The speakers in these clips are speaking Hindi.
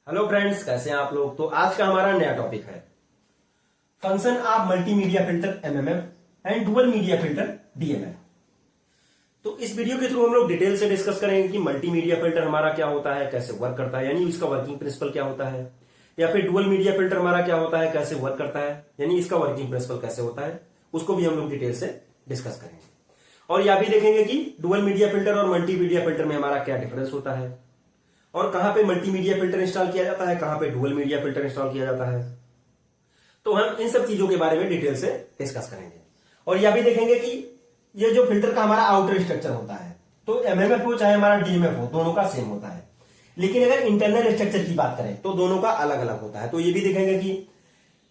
हेलो फ्रेंड्स, कैसे हैं आप लोग। तो आज का हमारा नया टॉपिक है function of multimedia filter MMF and dual media filter DMF. तो इस वीडियो के थ्रू हम लोग डिटेल से डिस्कस करेंगे कि मल्टीमीडिया फिल्टर हमारा क्या होता है, कैसे वर्क करता है, यानी इसका वर्किंग प्रिंसिपल क्या होता है, या फिर डुअल मीडिया फिल्टर हमारा क्या होता है, कैसे वर्क करता है, यानी इसका वर्किंग प्रिंसिपल कैसे होता है, उसको भी हम लोग डिटेल से डिस्कस करेंगे। और यह भी देखेंगे कि डुअल मीडिया फिल्टर और मल्टीमीडिया फिल्टर में हमारा क्या डिफरेंस होता है, और कहां पे मल्टीमीडिया फिल्टर इंस्टॉल किया जाता है, कहां पे डुअल मीडिया फिल्टर इंस्टॉल किया जाता है। तो हम इन सब चीजों के बारे में डिटेल से डिस्कस करेंगे। और यह भी देखेंगे कि ये जो फिल्टर का हमारा आउटर स्ट्रक्चर होता है, तो एमएमएफ हो चाहे हमारा डीएमएफ हो, दोनों का सेम होता है। लेकिन अगर इंटरनल स्ट्रक्चर की बात करें तो दोनों का अलग अलग होता है। तो ये भी देखेंगे कि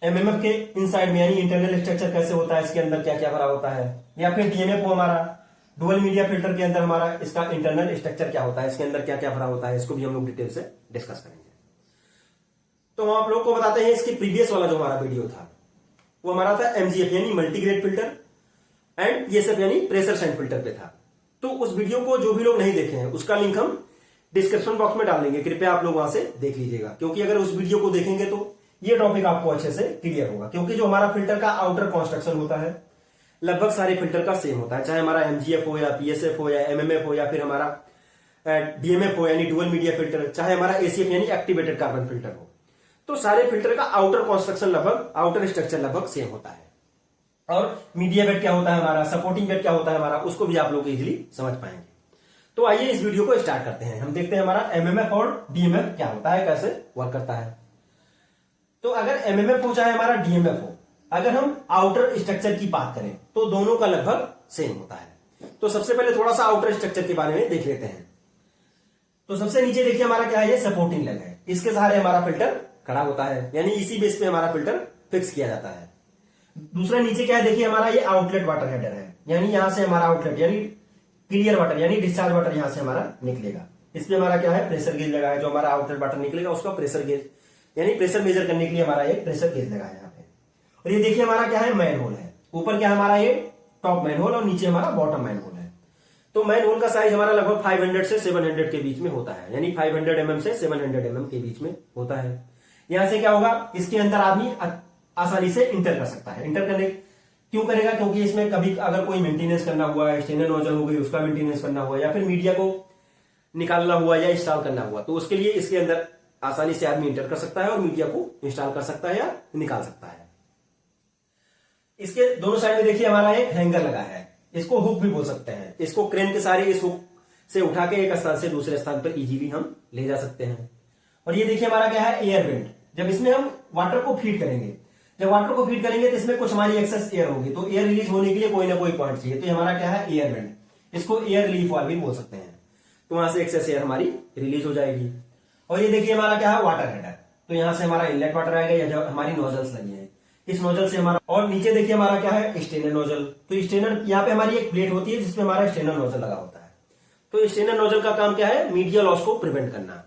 एमएमएफ के इनसाइड में यानी इंटरनल स्ट्रक्चर कैसे होता है, इसके अंदर क्या क्या भरा होता है, या फिर डीएमएफ हो हमारा डुअल मीडिया फिल्टर के अंदर हमारा इसका इंटरनल स्ट्रक्चर क्या होता है, इसके अंदर क्या क्या भरा होता है, इसको भी हम लोग डिटेल से डिस्कस करेंगे। तो हम आप लोग को बताते हैं इसकी प्रीवियस वाला जो हमारा वीडियो था वो हमारा था एमजीएफ यानी मल्टीग्रेड फिल्टर एंड पीएसएफ यानी प्रेशर सेंट फिल्टर पे था। तो उस वीडियो को जो भी लोग नहीं देखे हैं उसका लिंक हम डिस्क्रिप्शन बॉक्स में डाल देंगे, कृपया आप लोग वहां से देख लीजिएगा। क्योंकि अगर उस वीडियो को देखेंगे तो ये टॉपिक आपको अच्छे से क्लियर होगा। क्योंकि जो हमारा फिल्टर का आउटर कंस्ट्रक्शन होता है लगभग सारे फिल्टर का सेम होता है, चाहे हमारा एमजीएफ हो या पीएसएफ हो या एमएमएफ हो या फिर हमारा डीएमएफ हो यानी डुअल मीडिया फिल्टर, चाहे हमारा एसीएफ यानी एक्टिवेटेड कार्बन फिल्टर हो। तो सारे फिल्टर का आउटर कंस्ट्रक्शन लगभग आउटर स्ट्रक्चर लगभग सेम होता है। और मीडिया बेड क्या होता है हमारा, सपोर्टिंग बेड क्या होता है हमारा, उसको भी आप लोग इजिली समझ पाएंगे। तो आइए इस वीडियो को स्टार्ट करते हैं। हम देखते हैं हमारा एमएमएफ और डीएमएफ क्या होता है, कैसे वर्क करता है। तो अगर एमएमएफ हो चाहे हमारा डीएमएफ हो, अगर हम आउटर स्ट्रक्चर की बात करें तो दोनों का लगभग सेम होता है। तो सबसे पहले थोड़ा सा आउटर स्ट्रक्चर के बारे में देख लेते हैं। तो सबसे नीचे देखिए हमारा क्या है, ये सपोर्टिंग लेग है, इसके सहारे हमारा फिल्टर खड़ा होता है, यानी इसी बेस पे हमारा फिल्टर फिक्स किया जाता है। दूसरा नीचे क्या है, देखिए हमारा ये आउटलेट वाटर हेडर है, यानी यहां से हमारा आउटलेट यानी क्लियर वाटर यानी डिस्चार्ज वाटर यहां से हमारा निकलेगा। इसमें हमारा क्या है, प्रेशर गेज लगा है, जो हमारा आउटलेट वाटर निकलेगा उसका प्रेशर गेज यानी प्रेशर मेजर करने के लिए हमारा एक प्रेशर गेज लगा है यहाँ पे। और ये देखिए हमारा क्या है, मैन होल है, ऊपर क्या हमारा ये टॉप मैन होल और नीचे हमारा बॉटम मैन होल है। तो मैन होल का साइज हमारा लगभग 500 से 700 के बीच में होता है, यानी 500 mm से 700 mm के बीच में होता है। यहां से क्या होगा, इसके अंदर आदमी आसानी से इंटर कर सकता है। इंटर करने क्यों करेगा, क्योंकि इसमें कभी अगर कोई मेंटेनेंस करना हुआ, एक्सटर्नल नोजल हो गई उसका मेंटेनेंस करना हुआ, या फिर मीडिया को निकालना हुआ या इंस्टॉल करना हुआ, तो उसके लिए इसके अंदर आसानी से आदमी इंटर कर सकता है और मीडिया को इंस्टॉल कर सकता है या निकाल सकता है। इसके दोनों साइड में देखिए हमारा एक हैंगर लगा है, इसको हुक भी बोल सकते हैं। इसको क्रेन के सारे इस हुक से उठा के एक स्थान से दूसरे स्थान पर इजीली हम ले जा सकते हैं। और ये देखिए हमारा क्या है, एयर वेंट। जब इसमें हम वाटर को फीड करेंगे, जब वाटर को फीड करेंगे तो इसमें कुछ हमारी एक्सेस एयर होगी, तो एयर रिलीज होने के लिए कोई ना कोई पॉइंट चाहिए, तो ये हमारा क्या है, एयर वेंट। इसको एयर रिलीफ वाल्व भी बोल सकते हैं। तो वहां से एक्सेस एयर हमारी रिलीज हो जाएगी। और ये देखिए हमारा क्या है, वाटर हेडर। तो यहां से हमारा इनलेट वाटर आएगा, या जो हमारी नोजल्स लगी है इस नोजल से हमारा। और नीचे देखिए हमारा क्या है, स्टेनर नोजल। तो स्टेनर यहाँ पे हमारी एक प्लेट होती है जिसमें हमारा स्टेनर नोजल लगा होता है। तो स्टेनर नोजल का काम क्या है, मीडिया लॉस को प्रिवेंट करना।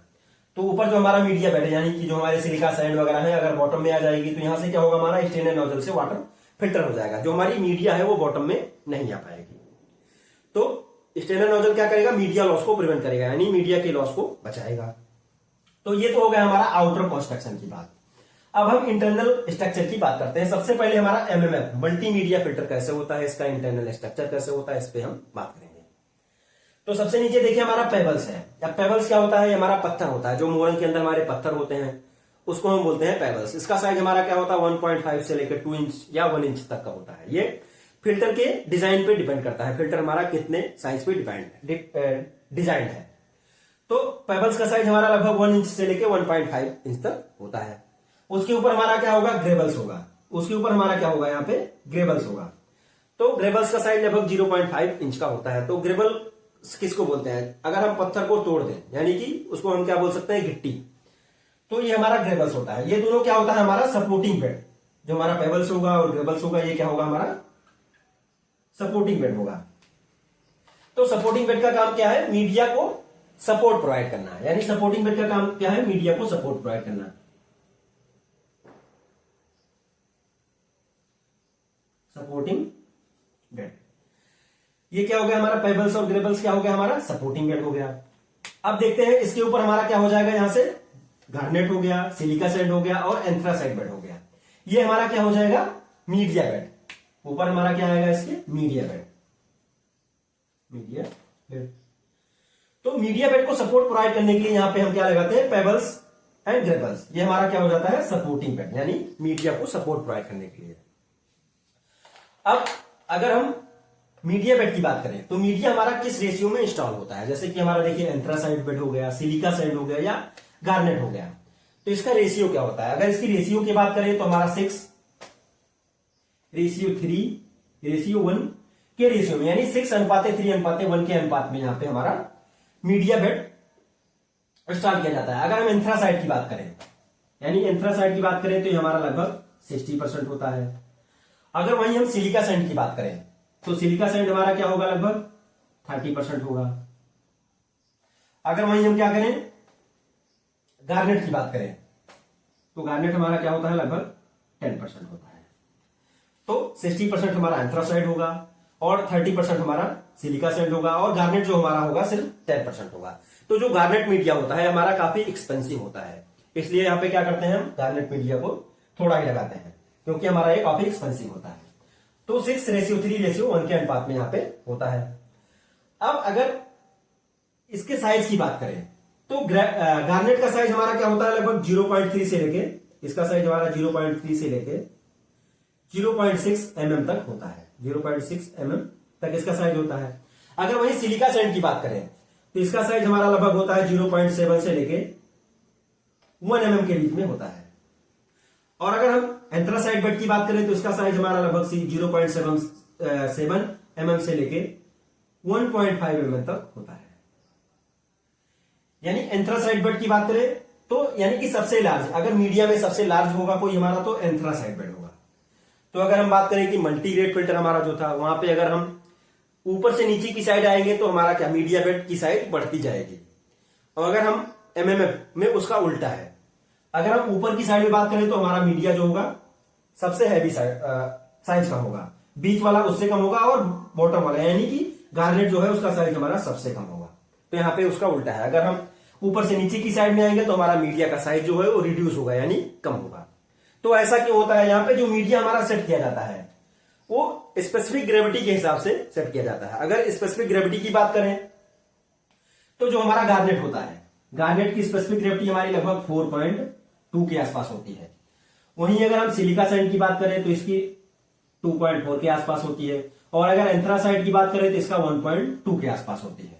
तो ऊपर जो हमारा मीडिया बेड है यानी कि जो हमारे सिलिका सैंड वगैरह है, अगर बॉटम में आ जाएगी तो यहां से क्या होगा, हमारा स्टेनर नोजल से वाटर फिल्टर हो जाएगा, जो हमारी मीडिया है वो बॉटम में नहीं आ पाएगी। तो स्टेनर नोजल क्या करेगा, मीडिया लॉस को प्रिवेंट करेगा, यानी मीडिया के लॉस को बचाएगा। तो ये तो हो गया हमारा आउटर कंस्ट्रक्शन की बात। अब हम इंटरनल स्ट्रक्चर की बात करते हैं। सबसे पहले हमारा एमएमएफ मल्टीमीडिया फिल्टर कैसे होता है, इसका इंटरनल स्ट्रक्चर कैसे होता है, इस पे हम बात करेंगे। तो सबसे नीचे देखिए हमारा पेबल्स है। अब पेबल्स क्या होता है, हमारा पत्थर होता है, जो मोरंग के अंदर हमारे पत्थर होते हैं उसको हम बोलते हैं पेबल्स। इसका साइज हमारा क्या होता है, 1.5 से लेकर 2 इंच या 1 इंच तक का होता है। ये फिल्टर के डिजाइन पे डिपेंड करता है, फिल्टर हमारा कितने साइज पे डिजाइन है। तो पेबल्स का साइज हमारा लगभग 1 इंच से लेकर 1.5 इंच तक होता है। उसके ऊपर हमारा क्या होगा, ग्रेबल्स होगा। उसके ऊपर हमारा क्या होगा, यहाँ पे ग्रेबल्स होगा। तो ग्रेबल्स का साइज लगभग 0.5 इंच का होता है। तो ग्रेबल किसको बोलते हैं, अगर हम पत्थर को तोड़ दें यानी कि उसको हम क्या बोल सकते हैं, गिट्टी, तो ये हमारा ग्रेबल्स होता है। ये दोनों क्या होता है, हमारा सपोर्टिंग बेड। जो हमारा पेबल्स होगा और ग्रेबल्स होगा, ये क्या होगा, हमारा सपोर्टिंग बेड होगा। तो सपोर्टिंग बेड का काम क्या है, मीडिया को सपोर्ट प्रोवाइड करना, यानी सपोर्टिंग बेड का काम क्या है, मीडिया को सपोर्ट प्रोवाइड करना। सपोर्टिंग बेड ये क्या हो गया, हमारा पेबल्स और ग्रेबल्स क्या हो गया, हमारा सपोर्टिंग बेड हो गया। अब देखते हैं इसके ऊपर हमारा क्या हो जाएगा, यहां से गार्नेट हो गया, सिलिका सैंड हो गया और एंथ्रासाइट बेड हो गया। ये हमारा क्या हो जाएगा, मीडिया बेड। ऊपर हमारा क्या आएगा इसके, मीडिया बेड। मीडिया बेड, तो मीडिया बेड को सपोर्ट प्रोवाइड करने के लिए यहां पे हम क्या लगाते हैं, पेबल्स एंड ग्रेबल्स। ये हमारा क्या हो जाता है, सपोर्टिंग बेड, यानी मीडिया को सपोर्ट प्रोवाइड करने के लिए। अब अगर हम मीडिया बेड की बात करें तो मीडिया हमारा किस रेशियो में इंस्टॉल होता है, जैसे कि हमारा देखिए एंथ्रासाइट बेड हो गया, सिलिका सैंड हो गया या गार्नेट हो गया, तो इसका रेशियो क्या होता है। अगर इसकी रेशियो की बात करें तो हमारा 6:3:1 के रेशियो में, यानी 6:3:1 के अनुपात में यहां पे हमारा मीडिया बेड इंस्टॉल किया जाता है। अगर हम एंथ्रासाइट की बात करें, यानी एंथ्रासाइट की बात करें तो ये हमारा लगभग 60% होता है। अगर वहीं हम सिलिका सैंड की बात करें तो सिलिका सैंड हमारा क्या होगा, लगभग 30% होगा। अगर वहीं हम क्या करें, गार्नेट की बात करें तो गार्नेट हमारा क्या होता है, लगभग 10% होता है। तो 60% हमारा एंथ्रासाइट होगा और 30% हमारा सिलिका सैंड होगा, और गार्नेट जो हमारा होगा सिर्फ 10% होगा। तो जो गार्नेट मीडिया होता है हमारा काफी एक्सपेंसिव होता है, इसलिए यहां पे क्या करते हैं, हम गार्नेट मीडिया को थोड़ा ही लगाते हैं क्योंकि हमारा ये काफी एक्सपेंसिव होता है। तो 6:3:1 के अनुपात में यहां पे होता है। अब अगर इसके साइज की बात करें तो गार्नेट का साइज हमारा क्या होता है, लगभग 0.3 से लेके, इसका साइज हमारा 0.3 से लेके 0.6 mm तक होता है। 0.6 mm तक इसका साइज होता है। अगर वही सिलिका सैंड की बात करें तो इसका साइज हमारा लगभग होता है 0.7 से लेके 1 mm के बीच में होता है। और अगर हम एंथ्रासाइट बेड की बात करें तो इसका साइज हमारा लगभग 0.7 mm से लेके 1.5 mm तक होता है। यानी एंथ्रासाइट बेड की बात करें तो यानी कि सबसे लार्ज, अगर मीडिया में सबसे लार्ज होगा कोई हमारा तो एंथ्रासाइट बेड होगा। तो अगर हम बात करें कि मल्टी ग्रेड फिल्टर हमारा जो था, वहां पे अगर हम ऊपर से नीचे की साइड आएंगे तो हमारा क्या, मीडिया बेड की साइड बढ़ती जाएगी। और अगर हम एमएमएफ में उसका उल्टा है, अगर हम ऊपर की साइड में बात करें तो हमारा मीडिया जो होगा सबसे हैवी साइज का होगा, बीच वाला उससे कम होगा और बॉटम वाला यानी कि गार्नेट जो है उसका साइज हमारा सबसे कम होगा। तो यहाँ पे उसका उल्टा है, अगर हम ऊपर से नीचे की साइड में आएंगे तो हमारा मीडिया का साइज जो है वो रिड्यूस होगा यानी कम होगा। तो ऐसा क्यों होता है, यहाँ पे जो मीडिया हमारा सेट किया जाता है वो स्पेसिफिक ग्रेविटी के हिसाब से सेट किया जाता है। अगर स्पेसिफिक ग्रेविटी की बात करें तो जो हमारा गार्नेट होता है, गार्नेट की स्पेसिफिक ग्रेविटी हमारी लगभग 4.2 के आसपास होती है। वहीं अगर हम सिलिका सैंड की बात करें तो इसकी 2.4 के आसपास होती है, और अगर एंथ्रासाइट की बात करें तो इसका 1.2 के आसपास होती है।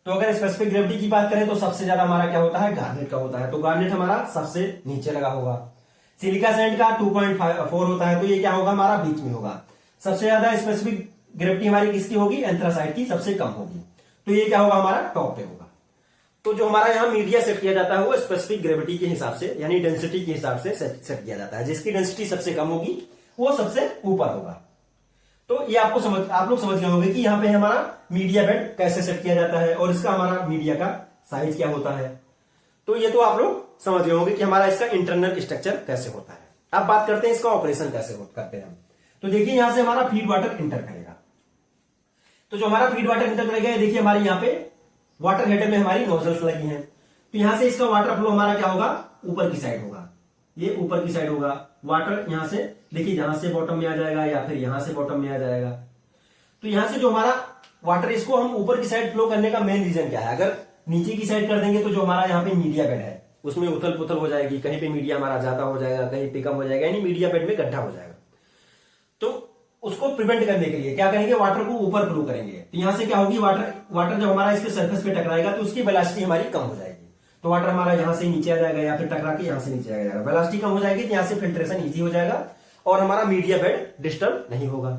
तो अगर स्पेसिफिक ग्रेविटी की बात करें तो सबसे ज्यादा हमारा क्या होता है, गार्नेट का होता है। तो गार्नेट हमारा सबसे नीचे लगा होगा। सिलिका सैंड का 2.4 होता है, तो ये क्या होगा, हमारा बीच में होगा। सबसे ज्यादा स्पेसिफिक ग्रेविटी हमारी किसकी होगी, एंथ्रासाइट की सबसे कम होगी। तो ये क्या होगा, हमारा टॉप पे होगा। तो जो हमारा यहाँ मीडिया सेट किया जाता है वो स्पेसिफिक ग्रेविटी के हिसाब से यानी डेंसिटी के हिसाब से सेट किया जाता है। जिसकी डेंसिटी सबसे कम होगी वो सबसे ऊपर होगा। तो ये आप लोग समझ गए होंगे कि यहाँ पे हमारा मीडिया बेड कैसे सेट किया जाता है और इसका हमारा मीडिया का साइज क्या होता है। तो ये तो आप लोग समझ गए होंगे कि हमारा इसका इंटरनल स्ट्रक्चर कैसे होता है। अब बात करते हैं इसका ऑपरेशन कैसे करते हैं हम। तो देखिए यहां से हमारा फीड वाटर इंटर करेगा। तो जो हमारा फीड वाटर इंटर करेगा, देखिए हमारे यहाँ पे वाटर हेडर में हमारी नोजल्स लगी हैं। तो यहां से इसका वाटर फ्लो हमारा क्या होगा, ऊपर की साइड होगा। ये ऊपर की साइड होगा। वाटर यहां से देखिए यहां से बॉटम में आ जाएगा या फिर यहां से बॉटम में आ जाएगा। तो यहां से जो हमारा वाटर, इसको हम ऊपर की साइड फ्लो करने का मेन रीजन क्या है, अगर नीचे की साइड कर देंगे तो जो हमारा यहाँ पे मीडिया बेड है उसमें उथल पुथल हो जाएगी, कहीं पे मीडिया हमारा ज्यादा हो जाएगा, कहीं पे कम हो जाएगा, यानी मीडिया बेड में गड्ढा हो जाएगा। तो उसको प्रिवेंट करने के लिए क्या करेंगे, वाटर को ऊपर फ्लो करेंगे। तो यहां से क्या होगी, वाटर जब हमारा इसके सरफेस पे टकराएगा तो उसकी वेलोसिटी हमारी कम हो जाएगी। तो वाटर हमारा यहां से नीचे आ जाएगा या फिर टकरा के यहां से नीचे आ जाएगा। वेलोसिटी कम हो जाएगी तो यहां से फिल्ट्रेशन इजी हो जाएगा और हमारा मीडिया बेड डिस्टर्ब नहीं होगा।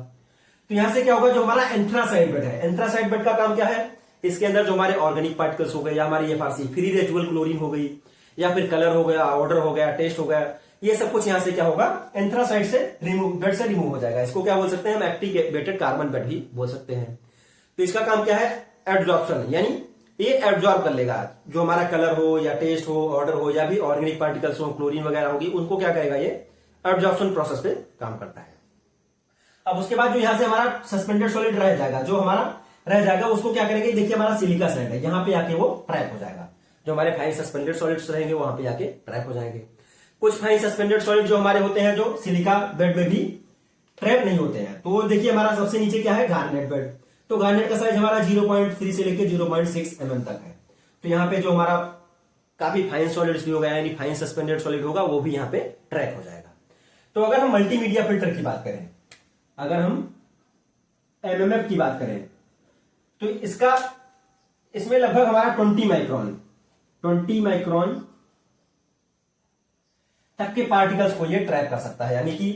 तो यहां से क्या होगा, जो हमारा एंथ्रासाइट बेड है, एंथ्रासाइट बेड का काम क्या है, इसके अंदर जो हमारे ऑर्गेनिक पार्टिकल्स हो गए या हमारी एफआरसी फ्री रेजुअल क्लोरीन हो गई या फिर कलर हो गया, ऑर्डर हो गया, टेस्ट हो गया, ये सब कुछ यहां से क्या होगा, एंथ्रासाइट से बेड से रिमूव हो जाएगा। इसको क्या बोल सकते हैं हम, एक्टिवेटेड कार्बन बेड भी बोल सकते हैं। तो इसका काम क्या है, एब्जॉर्प्शन, यानी ये एब्जॉर्ब कर लेगा जो हमारा कलर हो या टेस्ट हो, ऑर्डर हो या भी ऑर्गेनिक पार्टिकल्स हो, क्लोरीन वगैरह होगी, उनको क्या करेगा, ये एब्जॉर्प्शन प्रोसेस पे काम करता है। अब उसके बाद जो यहां से हमारा सस्पेंडेड सॉलिड रह जाएगा, जो हमारा रह जाएगा उसको क्या करेंगे, देखिए हमारा सिलिका सैंड है, यहां पे आके वो ट्रैप हो जाएगा। जो हमारे फाइन सस्पेंडेड सॉलिड्स रहेंगे वहां पे जाके ट्रैप हो जाएंगे। कुछ फाइन सस्पेंडेड सॉलिड जो हमारे होते हैं जो सिलिका बेड में भी ट्रैप नहीं होते हैं। तो देखिए हमारा सबसे नीचे क्या है, गार्नेट बेड। तो गार्नेट का साइज हमारा 0.3 से लेकर 0.6 mm तक है। तो यहाँ पे जो हमारा काफी फाइन सॉलिड्स भी होगा यानी फाइन सस्पेंडेड सॉलिड होगा वो भी यहाँ पे ट्रैप हो जाएगा। तो अगर हम मल्टीमीडिया फिल्टर की बात करें, अगर हम एमएमएफ की बात करें तो इसमें लगभग हमारा 20 माइक्रोन तक के पार्टिकल्स को ये ट्रैप कर सकता है। यानी कि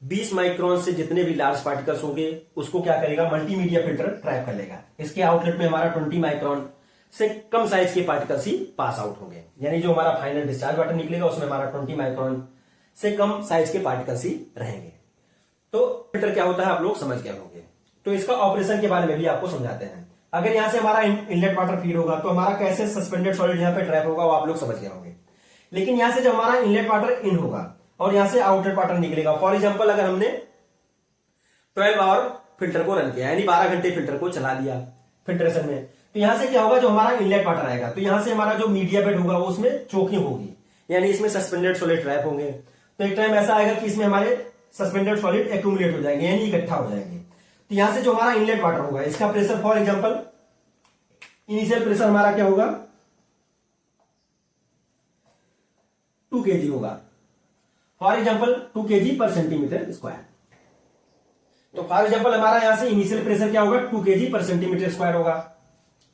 20 माइक्रोन से जितने भी लार्ज पार्टिकल्स होंगे उसको क्या करेगा, मल्टीमीडिया फिल्टर ट्रैप कर लेगा। इसके आउटलेट में हमारा 20 माइक्रोन से कम साइज के पार्टिकल्स ही पास आउट होंगे। यानी जो हमारा फाइनल डिस्चार्ज वाटर निकलेगा उसमें हमारा 20 माइक्रोन से कम साइज के पार्टिकल्स ही रहेंगे। तो फिल्टर क्या होता है आप लोग समझ गए होंगे। तो इसका ऑपरेशन के बारे में भी आपको समझाते हैं। अगर यहां से हमारा इनलेट वाटर फीड होगा तो हमारा कैसे सस्पेंडेड सॉलिड यहां पे ट्रैप होगा वो आप लोग समझ गए होंगे। लेकिन यहां से जब हमारा इनलेट वाटर इन होगा और यहां से आउटलेट वाटर निकलेगा, फॉर एग्जांपल अगर हमने 12 आवर फिल्टर को रन किया यानी 12 घंटे फिल्टर को चला दिया फिल्ट्रेशन में, तो यहां से क्या होगा, जो हमारा इनलेट वाटर आएगा तो यहां से हमारा जो मीडिया बेड होगा वो उसमें चोकिंग होगी यानी इसमें सस्पेंडेड सॉलिड ट्रैप होंगे। तो एक टाइम ऐसा आएगा कि इसमें हमारे सस्पेंडेड सॉलिड एक्यूमुलेट हो जाएंगे यानी इकट्ठा हो जाएंगे। तो यहां से जो हमारा इनलेट वाटर होगा इसका pressure, for example initial pressure हमारा क्या होगा, 2 kg होगा, फॉर एग्जांपल 2 kg पर सेंटीमीटर स्क्वायर। तो फॉर एग्जांपल हमारा यहां से इनिशियल प्रेशर क्या होगा, 2 kg पर सेंटीमीटर स्क्वायर होगा।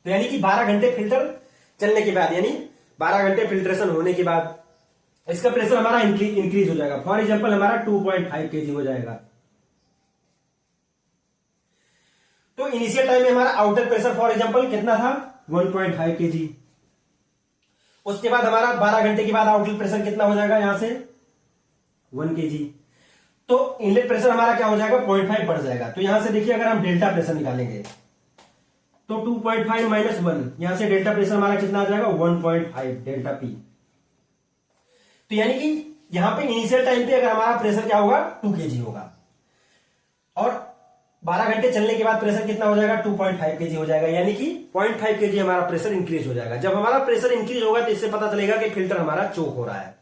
तो यानी कि 12 घंटे फिल्टर चलने के बाद यानी 12 घंटे फिल्ट्रेशन होने के बाद इसका प्रेशर हमारा इंक्रीज हो जाएगा। फॉर एग्जांपल हमारा 2.5 kg हो जाएगा। तो इनिशियल टाइम में हमारा आउटर प्रेशर फॉर एग्जांपल कितना था, 1.5 kg। उसके बाद हमारा 12 घंटे के बाद आउटलेट प्रेशर कितना हो जाएगा, यहां से 1 kg। तो इनलेट प्रेशर हमारा क्या हो जाएगा, 0.5 बढ़ जाएगा। तो यहां से देखिए अगर हम डेल्टा प्रेशर निकालेंगे तो 2.5 माइनस 1, यहां से डेल्टा प्रेशर हमारा कितना आ जाएगा, 1.5 डेल्टा पी। तो यानी कि यहां पे इनिशियल टाइम पे अगर हमारा प्रेशर क्या होगा, 2 kg होगा और 12 घंटे चलने के बाद प्रेशर कितना हो जाएगा, 2.5 kg हो जाएगा। यानी कि 0.5 kg हमारा प्रेशर इंक्रीज हो जाएगा। जब हमारा प्रेशर इंक्रीज होगा तो इससे पता चलेगा कि फिल्टर हमारा चोक हो रहा है।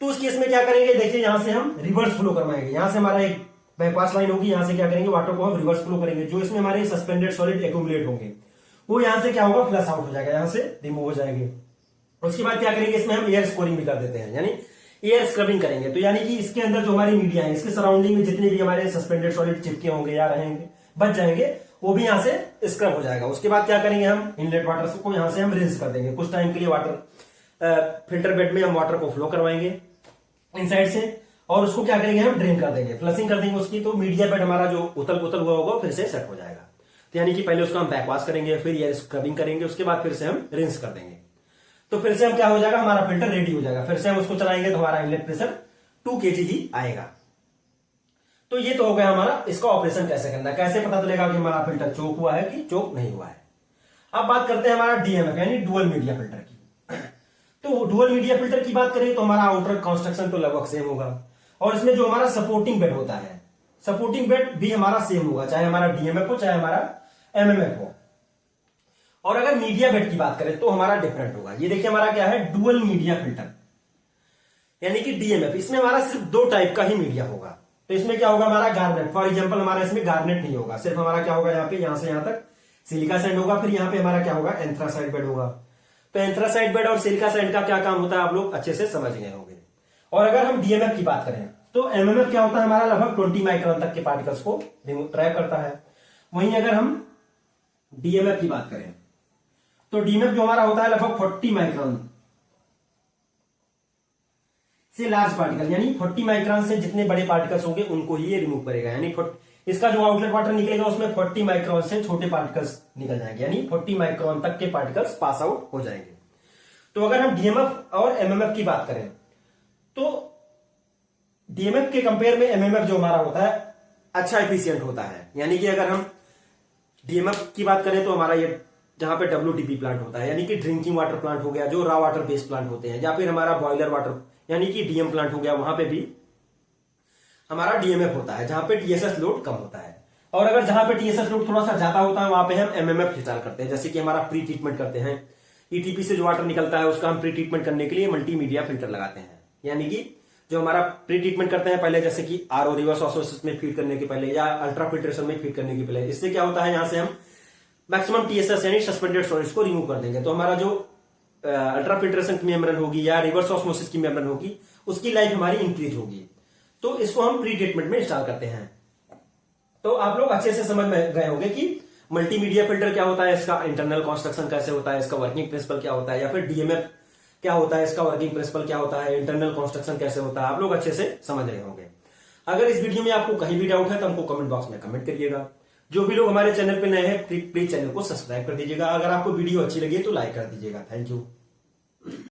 तो उस केस में क्या करेंगे, देखिए यहां से हम रिवर्स फ्लो करवाएंगे। यहां से हमारा एक बैकवाश लाइन होगी, यहां से क्या करेंगे, वाटर को हम रिवर्स फ्लो करेंगे। जो इसमें हमारे सस्पेंडेड सॉलिड एक्यूमुलेट होंगे वो यहां से क्या होगा, फ्लश आउट हो जाएगा, यहां से रिमूव हो जाएंगे। उसके बाद क्या करेंगे, इसमें हम एयर स्कोरिंग भी कर देते हैं यानी एयर स्क्रबिंग करेंगे। तो यानी कि इसके अंदर जो हमारी मीडिया है इसके सराउंडिंग में जितने भी हमारे सस्पेंडेड सॉलिड चिपके होंगे या रहेंगे बच जाएंगे वो भी यहां से स्क्रब हो जाएगा। उसके बाद क्या करेंगे, हम इनलेट वाटर को यहां से हम रिंस कर देंगे। कुछ टाइम के लिए वाटर फिल्टर बेड में हम वाटर को फ्लो करवाएंगे इनसाइड से और उसको क्या करेंगे, हम ड्रेन कर देंगे, फ्लशिंग कर देंगे उसकी। तो मीडिया बेड हमारा जो उथल पुथल हुआ होगा फिर से सेट हो जाएगा। तो यानी कि पहले उसको हम बैकवाश करेंगे, फिर एयर स्क्रबिंग करेंगे, उसके बाद फिर से हम रिंस कर देंगे। तो फिर से हम क्या हो जाएगा, हमारा फिल्टर रेडी हो जाएगा। फिर से हम उसको चलाएंगे तो हमारा इनलेट प्रेशर 2 kg ही आएगा। तो ये तो हो गया हमारा इसका ऑपरेशन कैसे करना है, कैसे पता चलेगा कि हमारा फिल्टर चोक हुआ है कि चोक नहीं हुआ है। अब बात करते हैं हमारा डीएमएफ यानी डुअल मीडिया फिल्टर की। तो डुअल मीडिया फिल्टर की बात करें तो हमारा आउटर कंस्ट्रक्शन तो लगभग सेम होगा और इसमें जो हमारा सपोर्टिंग बेड होता है, सपोर्टिंग बेड भी हमारा सेम होगा, चाहे हमारा डीएमएफ हो चाहे हमारा एमएमएफ हो। और अगर मीडिया बेड की बात करें तो हमारा डिफरेंट होगा। ये देखिए हमारा क्या है, डुअल मीडिया फिल्टर यानी कि डीएमएफ। इसमें हमारा सिर्फ 2 टाइप का ही मीडिया होगा। तो इसमें क्या होगा, हमारा गार्नेट, फॉर एग्जांपल हमारा इसमें गार्नेट नहीं होगा, सिर्फ हमारा क्या होगा, यहाँ पे यहां से यहां तक सिलिका सैंड होगा। फिर यहाँ पे हमारा क्या होगा, एंथ्रासाइट बेड होगा। तो एंथ्रासाइट बेड और सिलिका सैंड का क्या काम होता है आप लोग अच्छे से समझ गए होंगे। और अगर हम डीएमएफ की बात करें तो एमएमएफ क्या होता है, हमारा लगभग 20 माइक्रोन तक के पार्टिकल्स को ट्रैप करता है। वहीं अगर हम डीएमएफ की बात करें तो डीएमएफ जो हमारा होता है लगभग 40 माइक्रोन से लार्ज पार्टिकल यानी 40 माइक्रोन से जितने बड़े पार्टिकल्स होंगे उनको ही ये रिमूव करेगा। यानी इसका जो आउटलेट वाटर निकलेगा उसमें 40 माइक्रोन से छोटे पार्टिकल्स निकल जाएंगे यानी 40 माइक्रोन तक के पार्टिकल्स पास आउट हो जाएंगे। तो अगर हम डीएमएफ और एमएमएफ की बात करें तो डीएमएफ के कंपेयर में एमएमएफ जो हमारा होता है अच्छा एफिशिएंट होता है। यानी कि अगर हम डीएमएफ की बात करें तो हमारा ये जहां पे डब्ल्यूडीपी प्लांट होता है यानी कि ड्रिंकिंग वाटर प्लांट हो गया, जो रॉ वाटर बेस्ड प्लांट होते हैं, या फिर हमारा बॉयलर वाटर यानी कि डीएम प्लांट हो गया, वहां पे भी हमारा डीएमएफ होता है जहां पे टीएसएस लोड कम होता है। और अगर जहां पे टीएसएस लोड थोड़ा सा ज्यादा होता है वहां पे हम एमएमएफ इंस्टॉल करते हैं, जैसे कि हमारा प्री ट्रीटमेंट करते हैं ईटीपी से जो वाटर निकलता है उसका हम प्री ट्रीटमेंट करने के लिए मल्टीमीडिया फिल्टर लगाते हैं। यानी कि जो हमारा प्री ट्रीटमेंट करते हैं पहले, जैसे कि आरओ रिवर्स ऑस्मोसिस में फीड करने के पहले या अल्ट्रा फिल्ट्रेशन में फीड करने के पहले, इससे क्या होता है, यहां से हम मैक्सिमम टीएसएस यानी सस्पेंडेड सॉलिड्स को रिमूव कर देंगे। तो हमारा जो अल्ट्रा फिल्ट्रेशन की मेम्ब्रेन होगी या रिवर्स ऑस्मोसिस की मेम्ब्रेन होगी उसकी लाइफ हमारी इंक्रीज होगी। तो इसको हम प्री ट्रीटमेंट में इंस्टॉल करते हैं। तो आप लोग अच्छे से समझ में गए होंगे कि मल्टीमीडिया फिल्टर क्या होता है, इसका इंटरनल कंस्ट्रक्शन कैसे होता है, इसका वर्किंग प्रिंसिपल क्या होता है, या फिर डीएमएफ क्या होता है, इसका वर्किंग प्रिंसिपल क्या होता है, इंटरनल कंस्ट्रक्शन कैसे होता है, आप लोग अच्छे से समझ रहे होंगे। अगर इस वीडियो में आपको कहीं भी डाउट है तो हमको कमेंट बॉक्स में कमेंट करिएगा। जो भी लोग हमारे चैनल पे नए हैं प्लीज चैनल को सब्सक्राइब कर दीजिएगा। अगर आपको वीडियो अच्छी लगी तो लाइक कर दीजिएगा। Thank you.